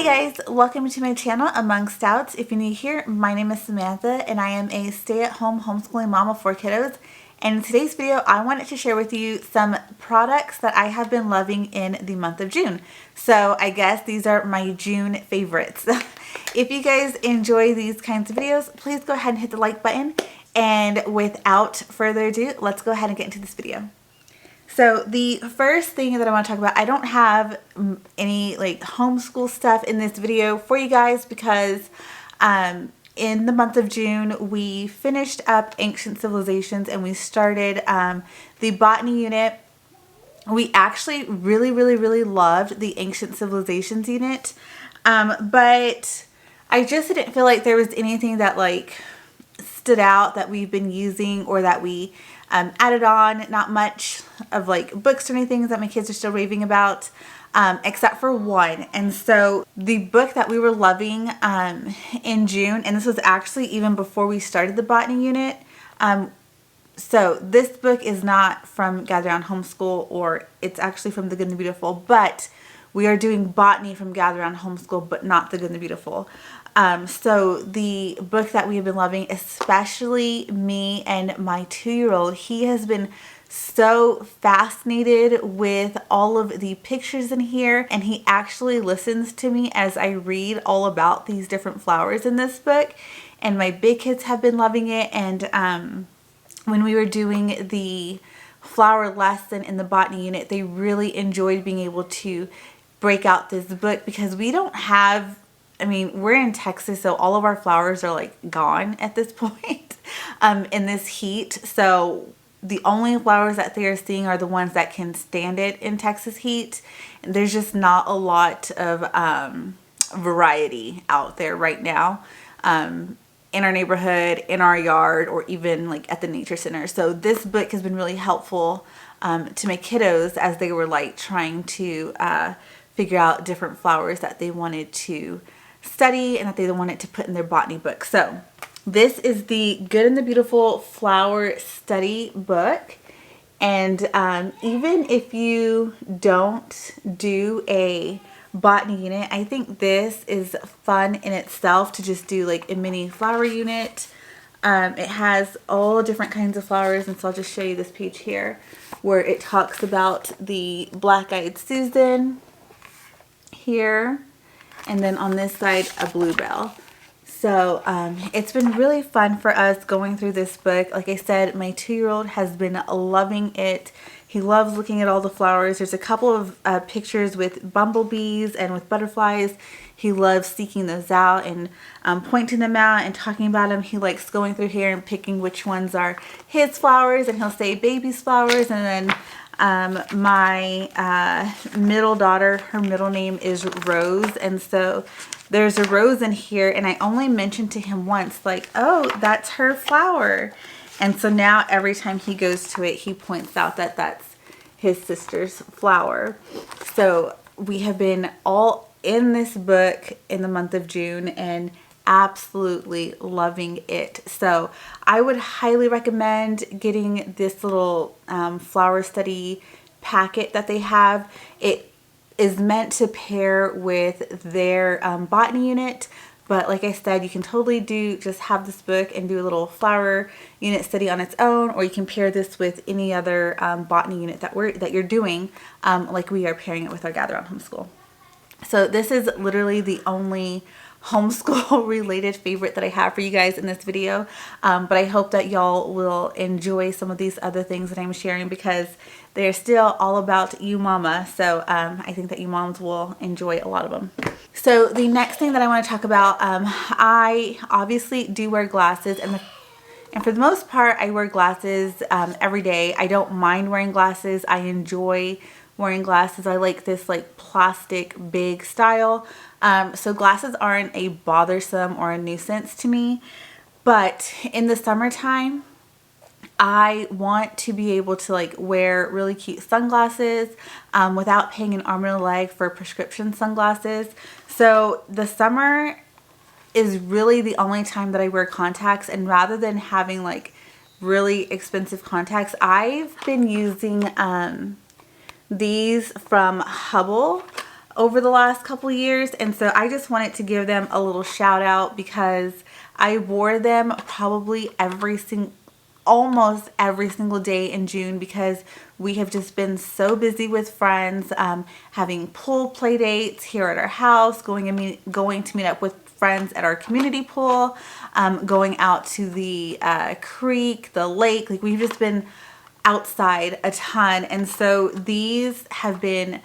Hey guys, welcome to my channel, Among Stouts. If you're new here, my name is Samantha and I am a stay-at-home homeschooling mom of 4 kiddos. And in today's video, I wanted to share with you some products that I have been loving in the month of June. So I guess these are my June favorites. If you guys enjoy these kinds of videos, please go ahead and hit the like button. And without further ado, let's go ahead and get into this video. So the first thing that I want to talk about, I don't have any like homeschool stuff in this video for you guys because in the month of June we finished up Ancient Civilizations and we started the botany unit. We actually really loved the Ancient Civilizations unit, but I just didn't feel like there was anything that like stood out that we've been using or that we added on. Not much of like books or anything that my kids are still raving about, except for one. And so the book that we were loving in June, and this was actually even before we started the botany unit. So this book is not from Gather Round Homeschool, or it's actually from The Good and the Beautiful, but we are doing botany from Gather Round Homeschool, but not The Good and the Beautiful. So the book that we have been loving, especially me and my 2-year-old, he has been so fascinated with all of the pictures in here, and he actually listens to me as I read all about these different flowers in this book. And my big kids have been loving it, and when we were doing the flower lesson in the botany unit, they really enjoyed being able to break out this book because we don't have, I mean, we're in Texas, so all of our flowers are like gone at this point in this heat. So the only flowers that they are seeing are the ones that can stand it in Texas heat. And there's just not a lot of variety out there right now in our neighborhood, in our yard, or even like at the nature center. So this book has been really helpful to my kiddos as they were like trying to figure out different flowers that they wanted to study and that they wanted to put in their botany book. So this is the Good and the Beautiful Flower Study book. And even if you don't do a botany unit, I think this is fun in itself to just do like a mini flower unit. It has all different kinds of flowers, and so I'll just show you this page here where it talks about the black-eyed Susan here, and then on this side a bluebell. So it's been really fun for us going through this book. Like I said, my 2-year-old has been loving it. He loves looking at all the flowers. There's a couple of pictures with bumblebees and with butterflies. He loves seeking those out and pointing them out and talking about them. He likes going through here and picking which ones are his flowers, and he'll say baby's flowers. And then my middle daughter, her middle name is Rose, and so there's a rose in here, and I only mentioned to him once, like, oh, that's her flower. And so now every time he goes to it, he points out that that's his sister's flower. So we have been all in this book in the month of June and absolutely loving it. So I would highly recommend getting this little flower study packet that they have. It is meant to pair with their botany unit, but like I said, you can totally just have this book and do a little flower unit study on its own, or you can pair this with any other botany unit that you're doing, like we are pairing it with our Gather Round Homeschool. So this is literally the only homeschool related favorite that I have for you guys in this video, but I hope that y'all will enjoy some of these other things that I'm sharing because they're still all about you mama. So I think that you moms will enjoy a lot of them. So the next thing that I want to talk about, I obviously do wear glasses, and for the most part I wear glasses every day. I don't mind wearing glasses. I enjoy wearing glasses. I like this like plastic big style. So glasses aren't a bothersome or a nuisance to me, but in the summertime I want to be able to like wear really cute sunglasses without paying an arm and a leg for prescription sunglasses. So the summer is really the only time that I wear contacts, and rather than having like really expensive contacts, I've been using these from Hubble over the last couple years, and so I just wanted to give them a little shout out because I wore them probably almost every single day in June because we have just been so busy with friends, having pool play dates here at our house, going to meet up with friends at our community pool, going out to the creek, the lake. Like, we've just been outside a ton, and so these have been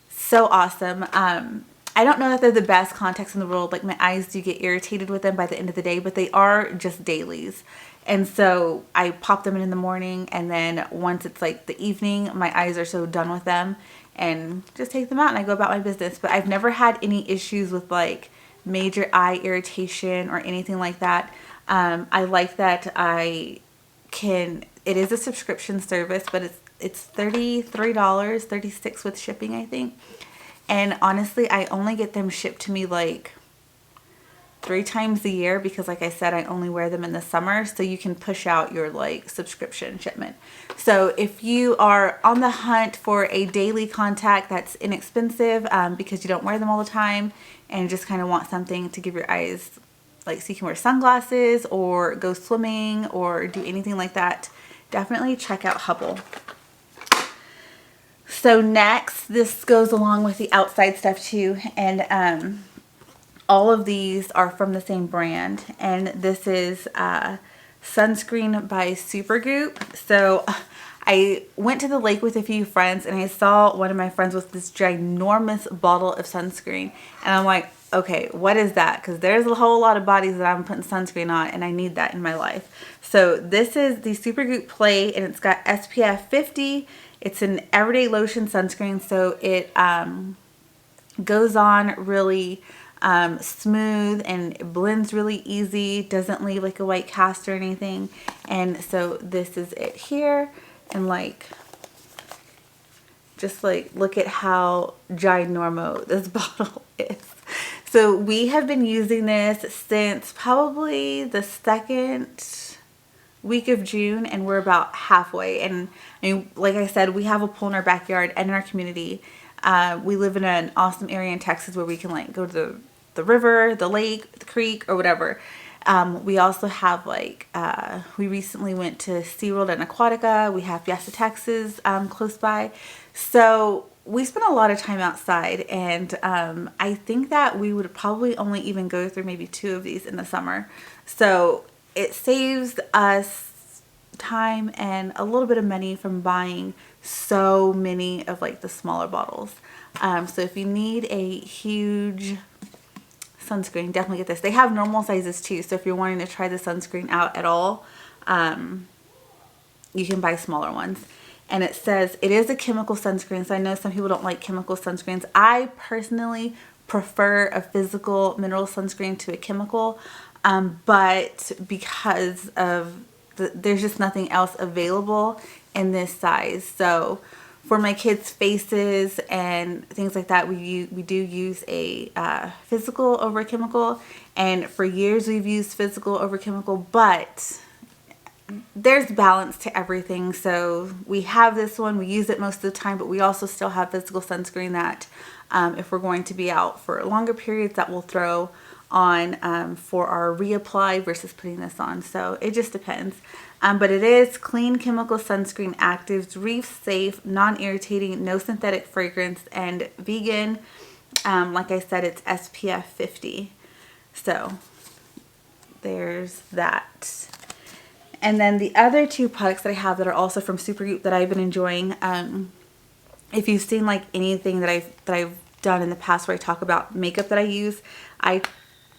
so awesome. I don't know that they're the best contacts in the world. Like, my eyes do get irritated with them by the end of the day, but they are just dailies. And so I pop them in the morning, and then once it's like the evening, my eyes are so done with them, and just take them out and I go about my business. But I've never had any issues with like major eye irritation or anything like that. I like that it is a subscription service, but it's $33, $36 with shipping, I think. And honestly, I only get them shipped to me like 3 times a year because, like I said, I only wear them in the summer, so you can push out your like subscription shipment. So if you are on the hunt for a daily contact that's inexpensive, because you don't wear them all the time and just kind of want something to give your eyes, like, so you can wear sunglasses or go swimming or do anything like that, definitely check out Hubble. So next, this goes along with the outside stuff too, and all of these are from the same brand, and this is Sunscreen by Supergoop. So I went to the lake with a few friends, and I saw one of my friends with this ginormous bottle of sunscreen, and I'm like, okay, what is that? Because there's a whole lot of bodies that I'm putting sunscreen on, and I need that in my life. So this is the Supergoop Play, and it's got SPF 50. It's an everyday lotion sunscreen, so it goes on really smooth, and it blends really easy, doesn't leave like a white cast or anything. And so this is it here, and like, just like, look at how ginormo this bottle is. So we have been using this since probably the second week of June, and we're about halfway. And I mean, like I said, we have a pool in our backyard and in our community. We live in an awesome area in Texas where we can like go to the river, the lake, the creek, or whatever. We also have like, we recently went to SeaWorld and Aquatica. We have Fiesta, Texas close by. So we spent a lot of time outside, and I think that we would probably only even go through maybe 2 of these in the summer. So it saves us time and a little bit of money from buying so many of like the smaller bottles. So if you need a huge sunscreen, definitely get this. They have normal sizes too, so if you're wanting to try the sunscreen out at all, you can buy smaller ones. And it says it is a chemical sunscreen, so I know some people don't like chemical sunscreens. I personally prefer a physical mineral sunscreen to a chemical, but because of there's just nothing else available in this size. So for my kids' faces and things like that, we do use a physical over chemical, and for years we've used physical over chemical, but there's balance to everything. So we have this one, we use it most of the time, but we also still have physical sunscreen that if we're going to be out for longer periods, that we'll throw on for our reapply versus putting this on. So it just depends. But it is clean chemical sunscreen, actives, reef safe, non-irritating, no synthetic fragrance, and vegan. Like I said, it's SPF 50. So there's that. And then the other 2 products that I have that are also from Supergoop that I've been enjoying. If you've seen like anything that I've done in the past where I talk about makeup that I use, I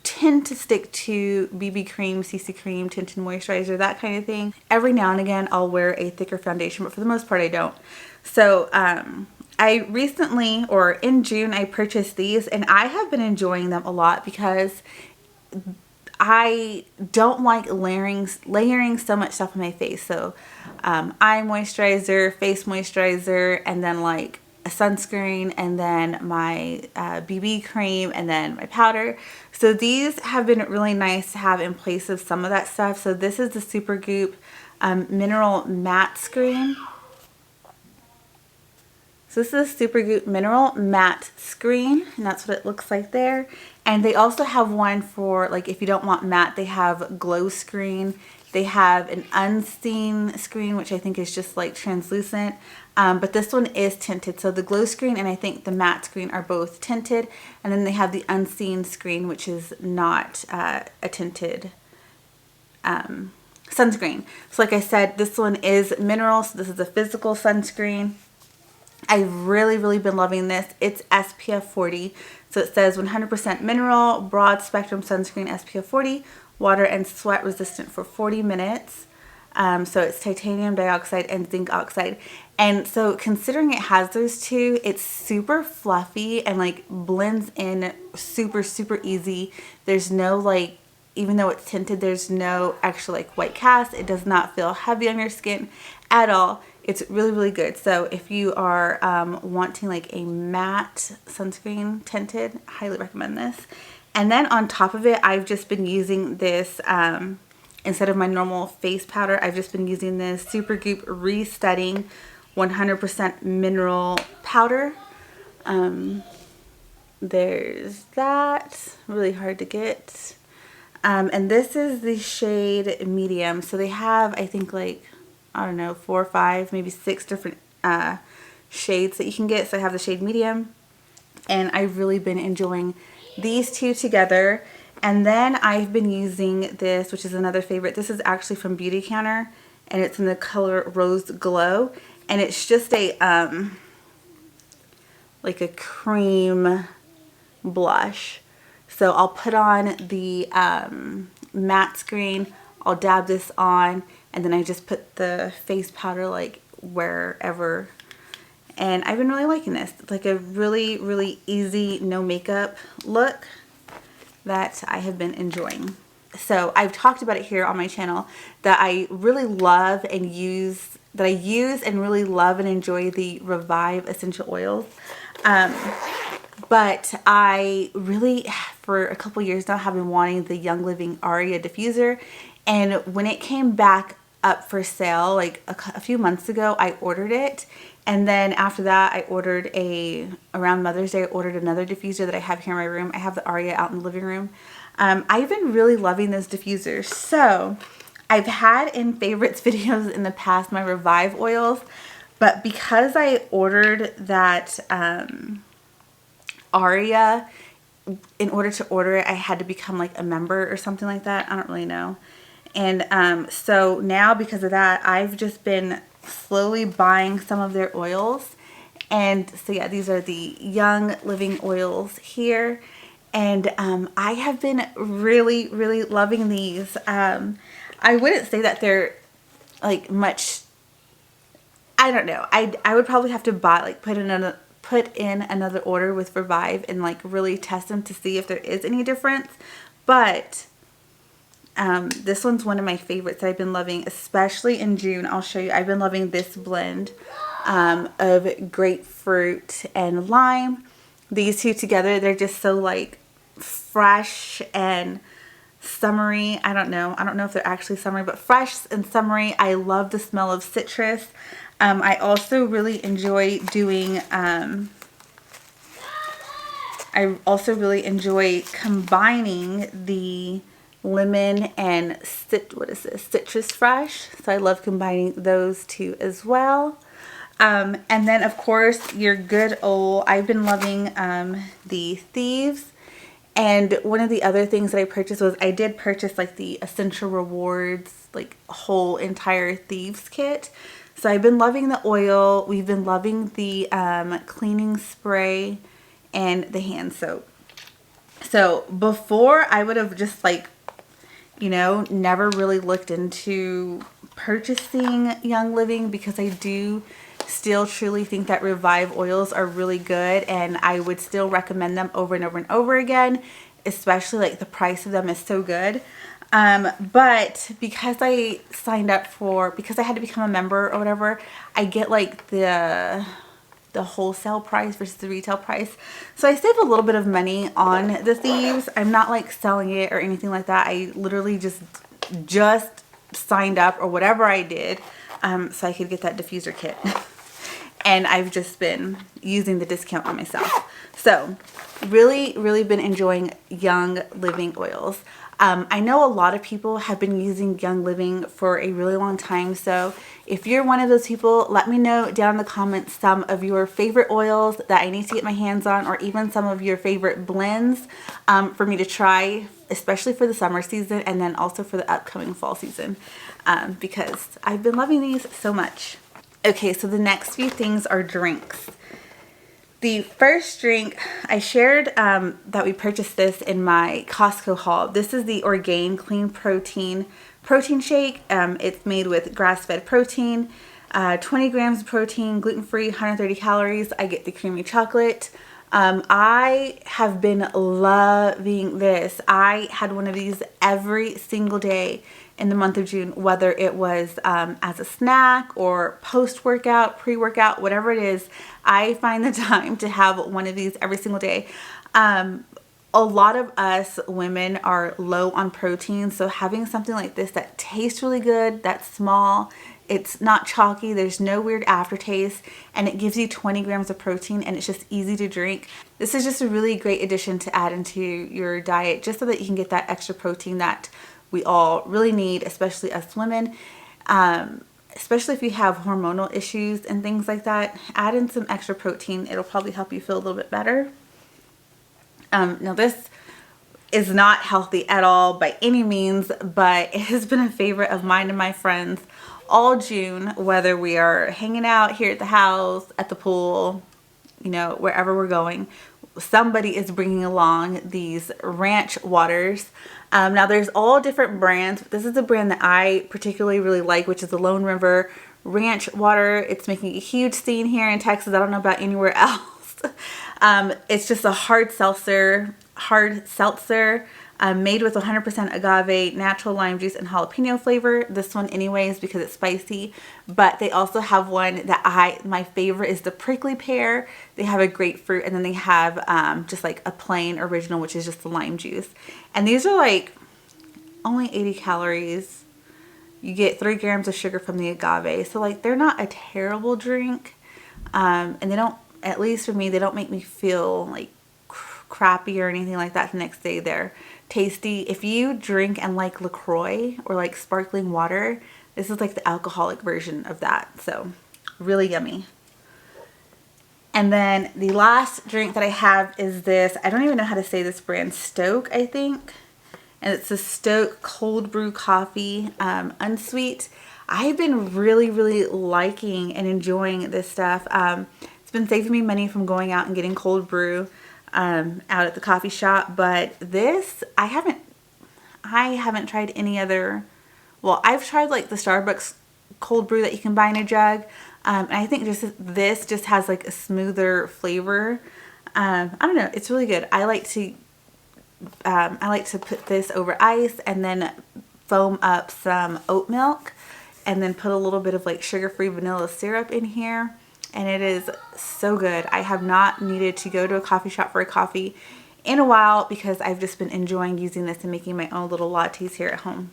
tend to stick to BB cream, CC cream, tinted moisturizer, that kind of thing. Every now and again I'll wear a thicker foundation, but for the most part I don't. So I recently, or in June, I purchased these, and I have been enjoying them a lot because I don't like layering so much stuff on my face. So eye moisturizer, face moisturizer, and then like a sunscreen, and then my BB cream, and then my powder. So these have been really nice to have in place of some of that stuff. So this is the Supergoop Mineral Matte Screen. So this is a Supergoop Mineral Matte Screen, and that's what it looks like there. And they also have one for, like, if you don't want matte, they have Glow Screen. They have an unseen screen, which I think is just like translucent. But this one is tinted. So the Glow Screen and I think the matte screen are both tinted. And then they have the unseen screen, which is not a tinted sunscreen. So like I said, this one is mineral. So this is a physical sunscreen. I've really been loving this. It's SPF 40. So it says 100% mineral, broad spectrum sunscreen, SPF 40, water and sweat resistant for 40 minutes. So it's titanium dioxide and zinc oxide. And so considering it has those two, it's super fluffy and like blends in super easy. There's no like, even though it's tinted, there's no extra like white cast. It does not feel heavy on your skin at all. It's really good. So if you are wanting like a matte sunscreen tinted, I highly recommend this. And then on top of it, I've just been using this, instead of my normal face powder, I've just been using this Supergoop Resetting 100% Mineral Powder. There's that. Really hard to get. And this is the shade medium. So they have, I think, like, I don't know, 4 or 5, maybe 6 different shades that you can get. So I have the shade medium, and I've really been enjoying these two together. And then I've been using this, which is another favorite. This is actually from Beauty Counter, and it's in the color Rose Glow, and it's just a like a cream blush. So I'll put on the matte screen, I'll dab this on, and then I just put the face powder like wherever. And I've been really liking this. It's like a really easy, no makeup look that I have been enjoying. So I've talked about it here on my channel that I really love and use, that I use and really love and enjoy the Revive essential oils. But I really, for a couple years now, have been wanting the Young Living Aria diffuser. And when it came back up for sale, like a few months ago, I ordered it. And then after that, I ordered around Mother's Day, I ordered another diffuser that I have here in my room. I have the Aria out in the living room. I've been really loving those diffusers. So I've had in favorites videos in the past my Revive oils, but because I ordered that Aria, in order to order it, I had to become like a member or something like that. I don't really know. And so now because of that, I've just been slowly buying some of their oils. And so yeah, these are the Young Living oils here. And I have been really loving these. I wouldn't say that they're like much, I don't know. I would probably have to buy, like put in another order with Revive and like really test them to see if there is any difference. But this one's one of my favorites that I've been loving, especially in June. I'll show you. I've been loving this blend of grapefruit and lime. These two together, they're just so like fresh and summery. I don't know if they're actually summery, but fresh and summery. I love the smell of citrus. I also really enjoy doing, I also really enjoy combining the lemon and citrus fresh. So I love combining those two as well. And then of course your good old, I've been loving the Thieves. And one of the other things that I purchased was I did purchase like the Essential Rewards, like whole entire Thieves kit. So I've been loving the oil. We've been loving the cleaning spray and the hand soap. So before I would have just like, you know, never really looked into purchasing Young Living because I do still truly think that Revive oils are really good, and I would still recommend them over and over and over again, especially like the price of them is so good. But because I signed up because I had to become a member or whatever, I get like the wholesale price versus the retail price. So I save a little bit of money on the Thieves. I'm not like selling it or anything like that. I literally just signed up or whatever I did so I could get that diffuser kit. and I've just been using the discount on myself. So really been enjoying Young Living oils. I know a lot of people have been using Young Living for a really long time, so if you're one of those people, let me know down in the comments some of your favorite oils that I need to get my hands on, or even some of your favorite blends for me to try, especially for the summer season and then also for the upcoming fall season, because I've been loving these so much. Okay, so the next few things are drinks. The first drink, I shared that we purchased this in my Costco haul. This is the Orgain Clean Protein shake. It's made with grass-fed protein, 20 grams of protein, gluten-free, 130 calories. I get the creamy chocolate. I have been loving this. I had one of these every single day in the month of June, whether it was as a snack or post-workout, pre-workout, whatever it is. I find the time to have one of these every single day. A lot of us women are low on protein, so having something like this that tastes really good, that's small, it's not chalky, there's no weird aftertaste, and it gives you 20 grams of protein, and it's just easy to drink. This is just a really great addition to add into your diet, just so that you can get that extra protein that we all really need, especially us women. Especially if you have hormonal issues and things like that, add in some extra protein. It'll probably help you feel a little bit better. Now this is not healthy at all by any means, but it has been a favorite of mine and my friends all June, whether we are hanging out here at the house, at the pool, you know, wherever we're going. Somebody is bringing along these ranch waters. Now there's all different brands, but this is a brand that I particularly really like, which is the Lone River Ranch Water. It's making a huge scene here in Texas. I don't know about anywhere else. It's just a hard seltzer made with 100% agave, natural lime juice, and jalapeno flavor. This one anyways because it's spicy, but they also have one that my favorite is the prickly pear. They have a grapefruit, and then they have just like a plain original, which is just the lime juice. And these are like only 80 calories. You get 3 grams of sugar from the agave. So like they're not a terrible drink. And they don't, at least for me, they don't make me feel like crappy or anything like that the next day. They're tasty. If you drink and like LaCroix or like sparkling water, this is like the alcoholic version of that. So really yummy. And then the last drink that I have is this, I don't even know how to say this brand, Stoke, I think. And it's a Stoke cold brew coffee, unsweet. I've been really liking and enjoying this stuff. It's been saving me money from going out and getting cold brew out at the coffee shop, but this I haven't tried any other. Well, I've tried like the Starbucks cold brew that you can buy in a jug, and I think this just has like a smoother flavor. I don't know, it's really good. I like to put this over ice and then foam up some oat milk and then put a little bit of like sugar-free vanilla syrup in here. And it is so good. I have not needed to go to a coffee shop for a coffee in a while because I've just been enjoying using this and making my own little lattes here at home.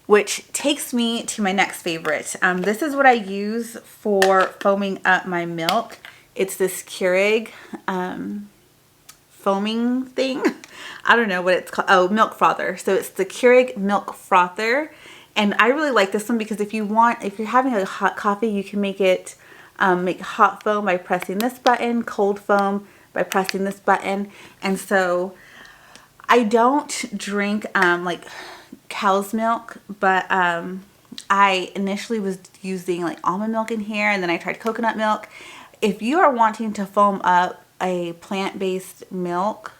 Which takes me to my next favorite. This is what I use for foaming up my milk. It's this Keurig foaming thing. I don't know what it's called. Oh, milk frother. So it's the Keurig milk frother. And I really like this one because if you're having a hot coffee, you can make it make hot foam by pressing this button, cold foam by pressing this button. And so I don't drink like cow's milk, but I initially was using like almond milk in here, and then I tried coconut milk. If you are wanting to foam up a plant-based milk,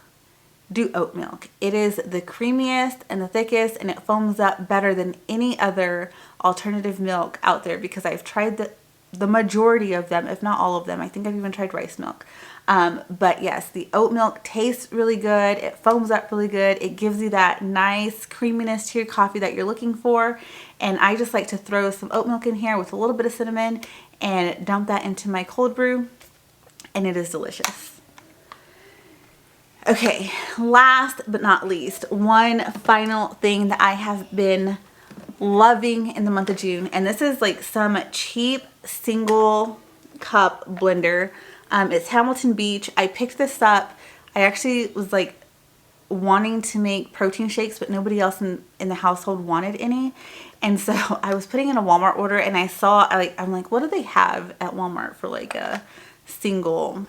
do oat milk. It is the creamiest and the thickest, and it foams up better than any other alternative milk out there because I've tried the majority of them, if not all of them. I think I've even tried rice milk. But yes, the oat milk tastes really good. It foams up really good. It gives you that nice creaminess to your coffee that you're looking for. And I just like to throw some oat milk in here with a little bit of cinnamon and dump that into my cold brew, and it is delicious. Okay, last but not least, one final thing that I have been loving in the month of June. And this is like some cheap single cup blender. It's Hamilton Beach. I picked this up. I actually was like wanting to make protein shakes, but nobody else in the household wanted any. And so I was putting in a Walmart order, and I saw, I'm like, what do they have at Walmart for like a single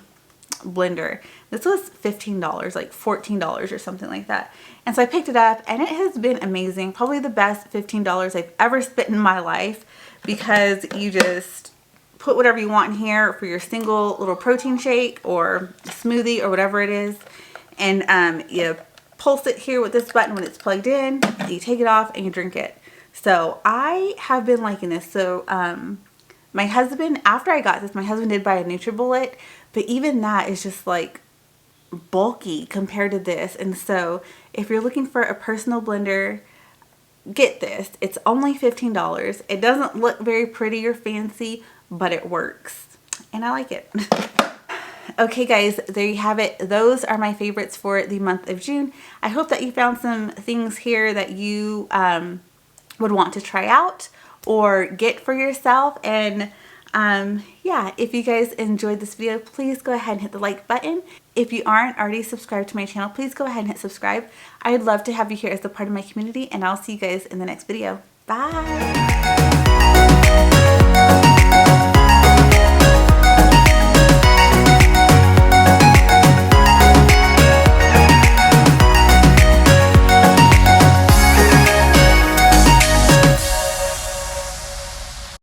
blender? This was $15, like $14 or something like that. And so I picked it up, and it has been amazing. Probably the best $15 I've ever spent in my life, because you just put whatever you want in here for your single little protein shake or smoothie or whatever it is. And you pulse it here with this button when it's plugged in. You take it off and you drink it. So I have been liking this. So my husband, after I got this, my husband did buy a NutriBullet, but even that is just like bulky compared to this. And so if you're looking for a personal blender, get this. It's only $15. It doesn't look very pretty or fancy, but it works. And I like it. Okay guys, there you have it. Those are my favorites for the month of June. I hope that you found some things here that you would want to try out or get for yourself. And yeah, if you guys enjoyed this video, please go ahead and hit the like button. If you aren't already subscribed to my channel, please go ahead and hit subscribe. I'd love to have you here as a part of my community, and I'll see you guys in the next video. Bye!